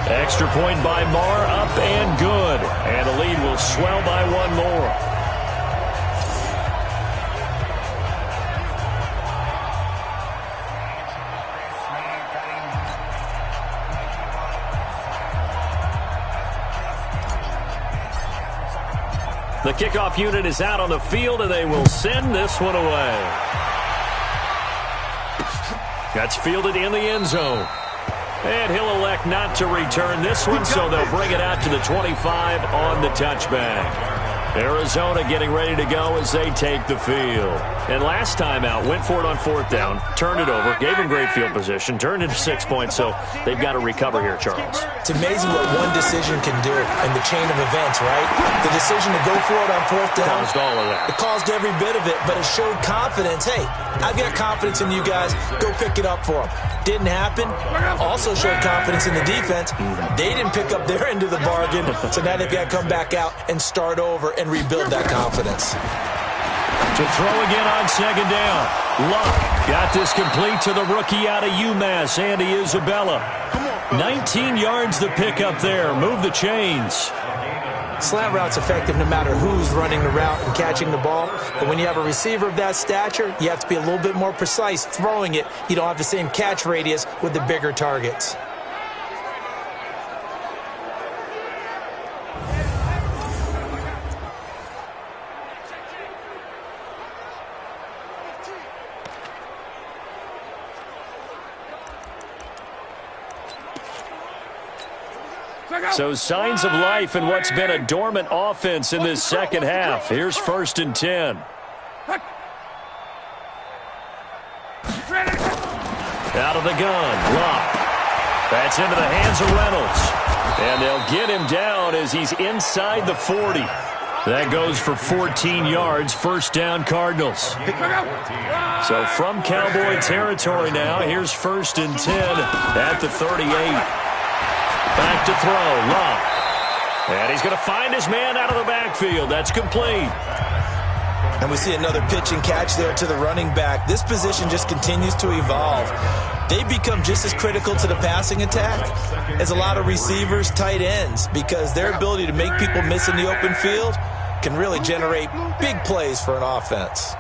Extra point by Marr, up and good. And the lead will swell by 1 more. The kickoff unit is out on the field, and they will send this one away. That's fielded in the end zone. And he'll elect not to return this one, so they'll bring it out to the 25 on the touchback. Arizona getting ready to go as they take the field. And last time out, went for it on 4th down, turned it over, gave him great field position, turned into 6 points, so they've got to recover here, Charles.
It's amazing what one decision can do in the chain of events, right? The decision to go for it on 4th down.
Caused all of that.
It caused every bit of it, but it showed confidence. Hey, I've got confidence in you guys. Go pick it up for them. Didn't happen. Also showed confidence in the defense. They didn't pick up their end of the bargain, so now they've got to come back out and start over and rebuild that confidence.
To throw again on 2nd down. Luck got this complete to the rookie out of UMass, Andy Isabella. 19 yards the pickup there. Move the chains.
Slant route's effective no matter who's running the route and catching the ball. But when you have a receiver of that stature, you have to be a little bit more precise throwing it. You don't have the same catch radius with the bigger targets.
So signs of life in what's been a dormant offense in this second half. Here's 1st and 10. Out of the gun, Luck. That's into the hands of Reynolds. And they'll get him down as he's inside the 40. That goes for 14 yards, 1st down Cardinals. So from Cowboy territory now, here's 1st and 10 at the 38. Back to throw, Luck. And he's going to find his man out of the backfield. That's complete.
And we see another pitch and catch there to the running back. This position just continues to evolve. They become just as critical to the passing attack as a lot of receivers, tight ends, because their ability to make people miss in the open field can really generate big plays for an offense.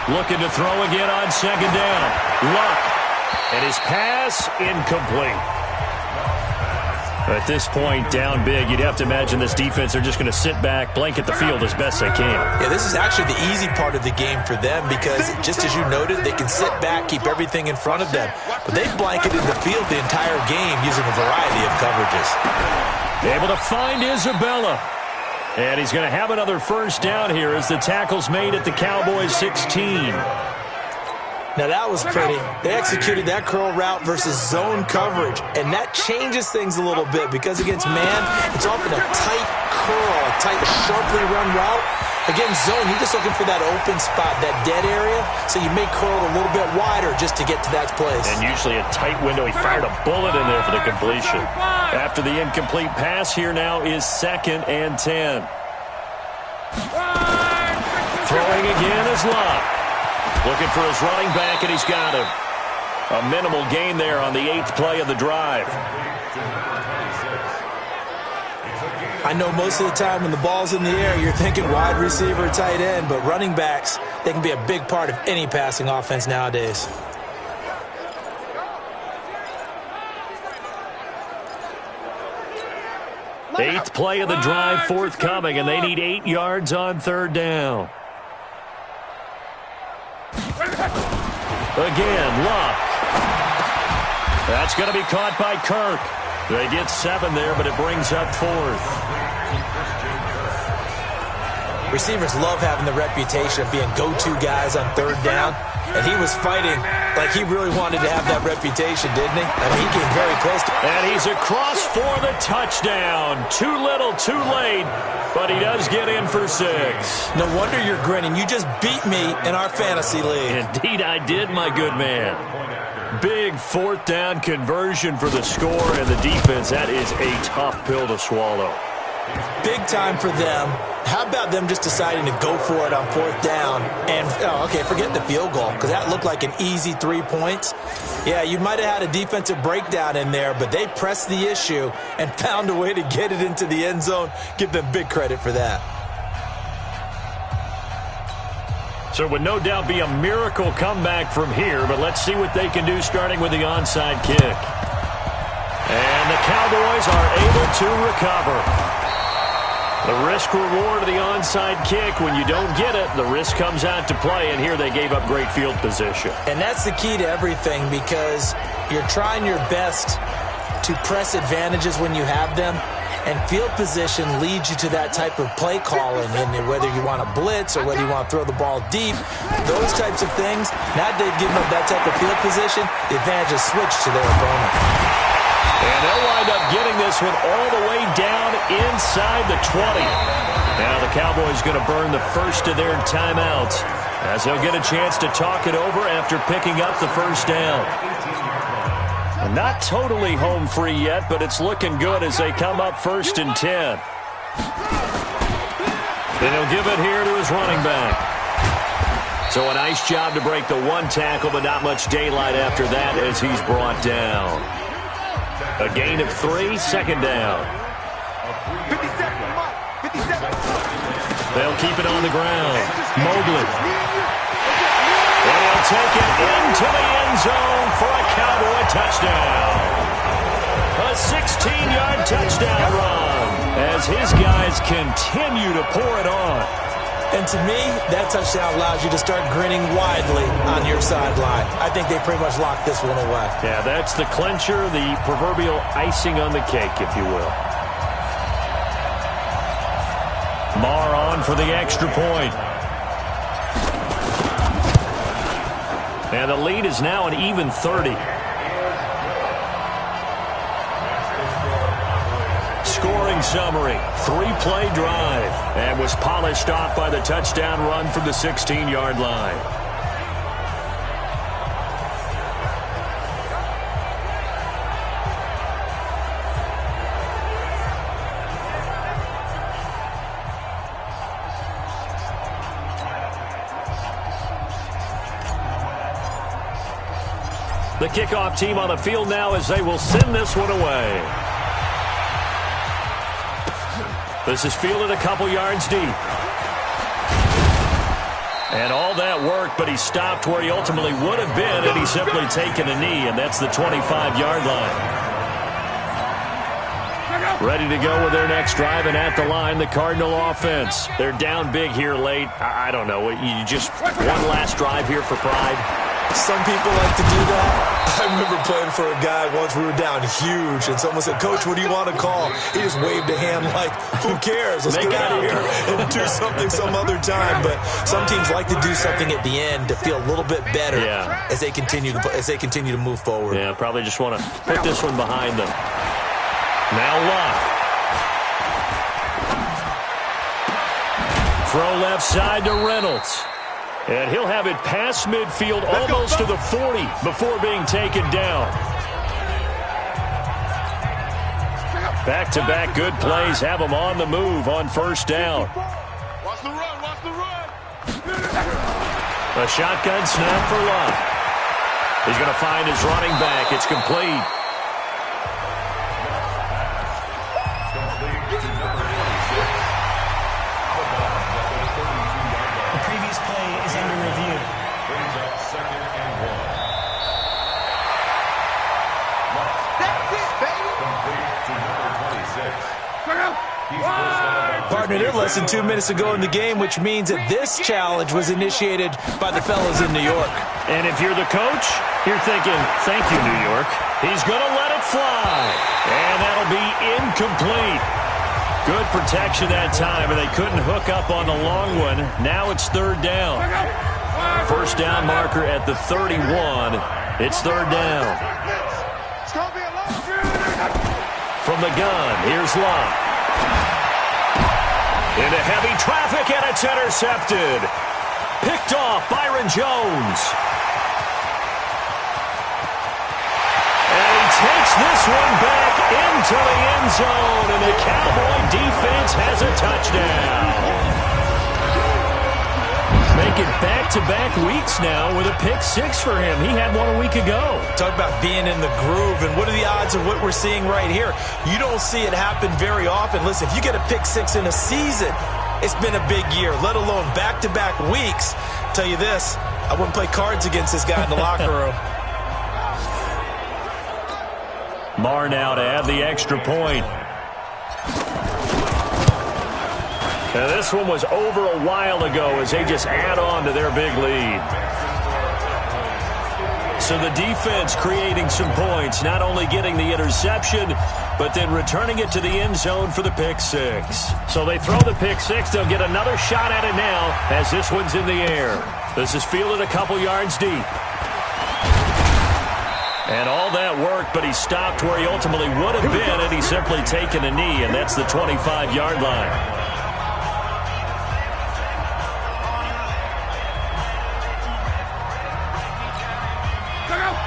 Looking to throw again on 2nd down. Luck. And his pass incomplete. At this point, down big, you'd have to imagine this defense, they're just going to sit back, blanket the field as best they can.
Yeah, this is actually the easy part of the game for them because, just as you noted, they can sit back, keep everything in front of them. But they've blanketed the field the entire game using a variety of coverages.
Able to find Isabella. And he's going to have another first down here as the tackle's made at the Cowboys 16.
Now, that was pretty. They executed that curl route versus zone coverage, and that changes things a little bit because against man, it's often a tight curl, a tight, sharply run route. Against zone, you're just looking for that open spot, that dead area, so you may curl it a little bit wider just to get to that place.
And usually a tight window. He fired a bullet in there for the completion. After the incomplete pass, here now is 2nd and 10. Throwing again is Love. Looking for his running back, and he's got him. A minimal gain there on the 8th play of the drive.
I know most of the time when the ball's in the air, you're thinking wide receiver, tight end, but running backs, they can be a big part of any passing offense nowadays.
Eighth play of the drive forthcoming, and they need 8 yards on 3rd down. Again, Luck. That's going to be caught by Kirk. They get 7 there, but it brings up 4th.
Receivers love having the reputation of being go-to guys on 3rd down, and he was fighting like he really wanted to have that reputation, didn't he? I mean, he came very close to it.
And he's across for the touchdown. Too little, too late, but he does get in for 6.
No wonder you're grinning. You just beat me in our fantasy league.
Indeed I did, my good man. Big 4th down conversion for the score, and the defense, that is a tough pill to swallow.
Big time for them. How about them just deciding to go for it on 4th down? And, forget the field goal, because that looked like an easy 3 points. Yeah, you might have had a defensive breakdown in there, but they pressed the issue and found a way to get it into the end zone. Give them big credit for that.
So it would no doubt be a miracle comeback from here, but let's see what they can do starting with the onside kick. And the Cowboys are able to recover. The risk-reward of the onside kick, when you don't get it, the risk comes out to play, and here they gave up great field position.
And that's the key to everything, because you're trying your best to press advantages when you have them, and field position leads you to that type of play calling, and whether you want to blitz or whether you want to throw the ball deep, those types of things, now they've given up that type of field position, the advantage is switched to their opponent.
And they'll wind up getting this one all the way down inside the 20. Now the Cowboys going to burn the first of their timeouts as they'll get a chance to talk it over after picking up the first down. And not totally home free yet, but it's looking good as they come up 1st and 10. Then he'll give it here to his running back. So a nice job to break the 1 tackle, but not much daylight after that as he's brought down. A gain of 3, 2nd down.
57, 57.
They'll keep it on the ground. Mobley. And he'll take it into the end zone for a Cowboy touchdown. A 16-yard touchdown run as his guys continue to pour it on.
And to me, that touchdown allows you to start grinning widely on your sideline. I think they pretty much locked this one away.
Yeah, that's the clincher, the proverbial icing on the cake, if you will. Marr on for the extra point. And the lead is now an even 30. Scoring summary, 3-play drive, and was polished off by the touchdown run from the 16-yard line. The kickoff team on the field now as they will send this one away. This is fielded a couple yards deep. And all that work, but he stopped where he ultimately would have been had he simply taken a knee, and that's the 25-yard line. Ready to go with their next drive, and at the line, the Cardinal offense. They're down big here late. I don't know. You just one last drive here for pride.
Some people like to do that. I remember playing for a guy once. We were down huge, and someone said, "Coach, what do you want to call?" He just waved a hand like, "Who cares? Let's get out of here and do something some other time." But some teams like to do something at the end to feel a little bit better as they continue to move forward.
Yeah, probably just want to put this one behind them. Now Locke. Throw left side to Reynolds. And he'll have it past midfield almost to the 40 before being taken down. Back-to-back good plays have him on the move on first down.
Watch the run, watch the run.
A shotgun snap for Locke. He's going to find his running back. It's complete.
Partner, they're less than 2 minutes to go in the game, which means that this challenge was initiated by the fellas in New York.
And if you're the coach, you're thinking, thank you, New York. He's going to let it fly. And that'll be incomplete. Good protection that time, and they couldn't hook up on the long one. Now it's third down. First down marker at the 31. It's third down. From the gun, here's Locke. Into heavy traffic, and it's intercepted. Picked off Byron Jones. And he takes this one back into the end zone, and the Cowboy defense has a touchdown. Making back-to-back weeks now with a pick six for him. He had one a week ago.
Talk about being in the groove, and what are the odds of what we're seeing right here? You don't see it happen very often. Listen, if you get a pick six in a season, it's been a big year, let alone back-to-back weeks. I'll tell you this, I wouldn't play cards against this guy in the locker room.
Marr now to add the extra point. Now this one was over a while ago as they just add on to their big lead. So the defense creating some points, not only getting the interception, but then returning it to the end zone for the pick six. So they throw the pick six. They'll get another shot at it now as this one's in the air. This is fielded a couple yards deep. And all that worked, but he stopped where he ultimately would have been, and he's simply taken a knee, and that's the 25-yard line.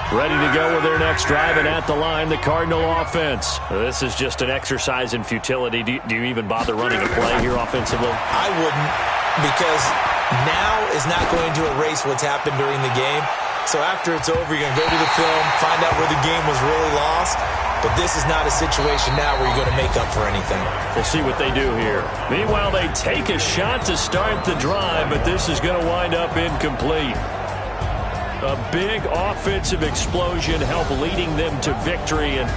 Ready to go with their next drive, and at the line, the Cardinal offense. This is just an exercise in futility. Do you even bother running a play here offensively?
I wouldn't, because now is not going to erase what's happened during the game. So after it's over, you're going to go to the film, find out where the game was really lost. But this is not a situation now where you're going to make up for anything.
We'll see what they do here. Meanwhile, they take a shot to start the drive, but this is going to wind up incomplete. A big offensive explosion helped leading them to victory, and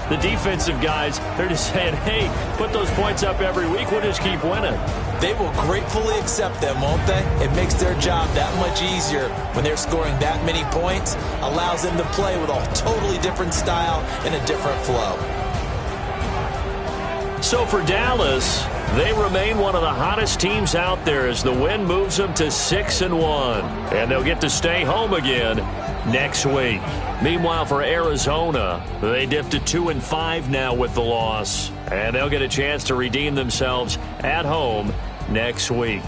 the defensive guys, they're just saying, hey, put those points up every week, we'll just keep winning.
They will gratefully accept them, won't they? It makes their job that much easier when they're scoring that many points, allows them to play with a totally different style and a different flow.
So for Dallas, they remain one of the hottest teams out there as the win moves them to 6-1. And they'll get to stay home again next week. Meanwhile, for Arizona, they dipped to 2-5 now with the loss. And they'll get a chance to redeem themselves at home next week.